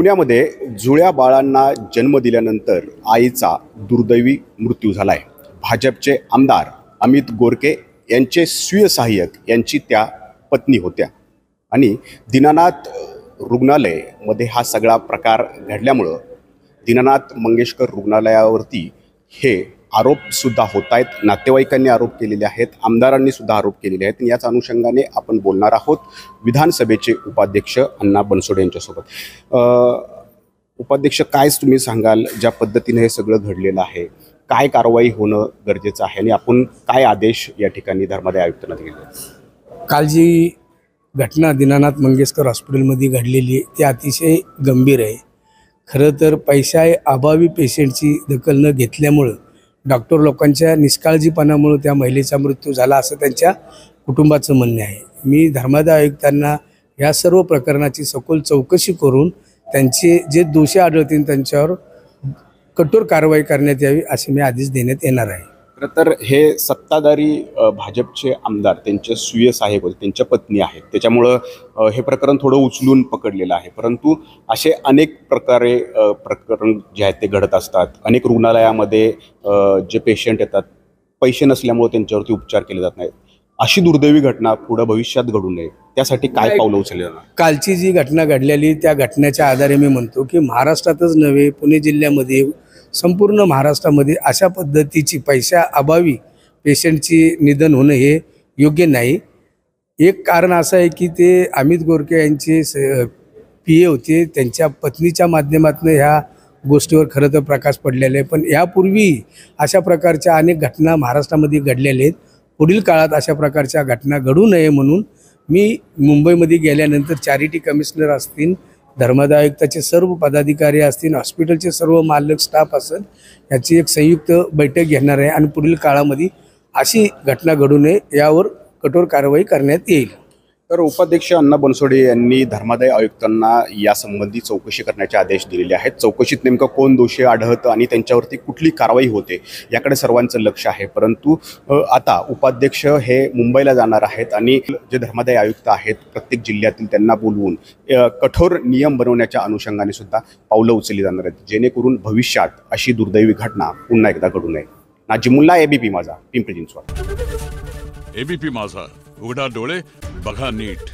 पुण्यामध्ये जुळ्या बाळांना जन्म दिल्यानंतर आईचा दुर्दैवी मृत्यू झालाय। भाजपचे आमदार अमित गोरके यांचे स्वीय सहाय्यक यांची त्या पत्नी होत्या आणि दीनानाथ रुग्णालयामध्ये हा सगळा प्रकार घडल्यामुळे दीनानाथ मंगेशकर रुग्णालयावरती हे आरोप सुद्धा होत आहेत। नातेवाईकांनी आरोप केलेले आहेत, आमदारांनी सुद्धा आरोप केलेले आहेत। याच अनुषंगाने आपण बोलणार आहोत विधानसभेचे उपाध्यक्ष अण्णा बनसोडे यांच्यासोबत। उपाध्यक्ष, काय तुम्ही सांगाल ज्या पद्धतीने हे सगळं घडलेलं आहे, काय कारवाई होणं गरजेचं आहे आणि आपण काय आदेश या ठिकाणी धर्मादाय आयुक्तांना दिले? काल जी घटना दीनानाथ मंगेशकर हॉस्पिटलमध्ये घडलेली आहे ती अतिशय गंभीर आहे। खरं तर पैशा अभावी पेशंटची दखल न घेतल्यामुळं डॉक्टर लोकांच्या निष्काळजीपणामुळे त्या महिलेचा मृत्यू झाला असं त्यांच्या कुटुंबाचं म्हणणे आहे। मी धर्मादाय आयुक्तांना या सर्व प्रकरणाची सखोल चौकशी करून त्यांचे जे दोषी आढळतील त्यांच्यावर कठोर कारवाई करण्यात यावी असे मी आदेश देण्यात येणार आहे। खरं तर हे सत्ताधारी भाजपचे आमदार त्यांचे स्वीय सहाय्यक होते, त्यांच्या पत्नी आहेत, त्याच्यामुळं हे प्रकरण थोडं उचलून पकडलेलं आहे। परंतु असे अनेक प्रकरण जे आहेत ते घडत असतात। अनेक रुग्णालयामध्ये जे पेशंट येतात पैसे नसल्यामुळे त्यांच्यावरती उपचार केले जात नाहीत। अशी दुर्दैवी घटना पुढे भविष्यात घडू नये त्यासाठी काय पावलं उचलले जाणार? कालची जी घटना घडलेली त्या घटनेच्या आधारे मी म्हणतो की महाराष्ट्रातच नव्हे पुणे जिल्ह्यामध्ये संपूर्ण महाराष्ट्रामध्ये अशा पद्धतीची पैशा अभावी पेशंटची निधन होणं हे योग्य नाही। एक कारण असं आहे की ते अमित गोरके यांचे PA होते, त्यांच्या पत्नीच्या माध्यमातून ह्या गोष्टीवर खरं तर प्रकाश पडलेला आहे। पण यापूर्वी अशा प्रकारच्या अनेक घटना महाराष्ट्रामध्ये घडलेल्या आहेत। पुढील काळात अशा प्रकारच्या घटना घडू नये म्हणून मी मुंबईमध्ये गेल्यानंतर चॅरिटी कमिशनर असतील, धर्मादाय आयुक्ताचे सर्व पदाधिकारी असतील, हॉस्पिटलचे सर्व मालक स्टाफ असेल, याची एक संयुक्त बैठक घेणार आहे आणि पुढील काळामध्ये अशी घटना घडू नये यावर कठोर कारवाई करण्यात येईल। तर उपाध्यक्ष अण्णा बनसोडे यांनी धर्मादाय आयुक्तांना यासंबंधी चौकशी करण्याचे आदेश दिलेले आहेत। चौकशीत नेमकं कोण दोषी आढळतं आणि त्यांच्यावरती कुठली कारवाई होते याकडे सर्वांचं लक्ष आहे। परंतु आता उपाध्यक्ष हे मुंबईला जाणार आहेत आणि जे धर्मादाय आयुक्त आहेत प्रत्येक जिल्ह्यातील त्यांना बोलवून कठोर नियम बनवण्याच्या अनुषंगाने सुद्धा पावलं उचलली जाणार आहेत, जेणेकरून भविष्यात अशी दुर्दैवी घटना पुन्हा एकदा घडू नये। नाजिमुल्ला, ABP माझा, पिंपरी चिंचवड। ABP माझा, उघडा डोळे बघा नीट।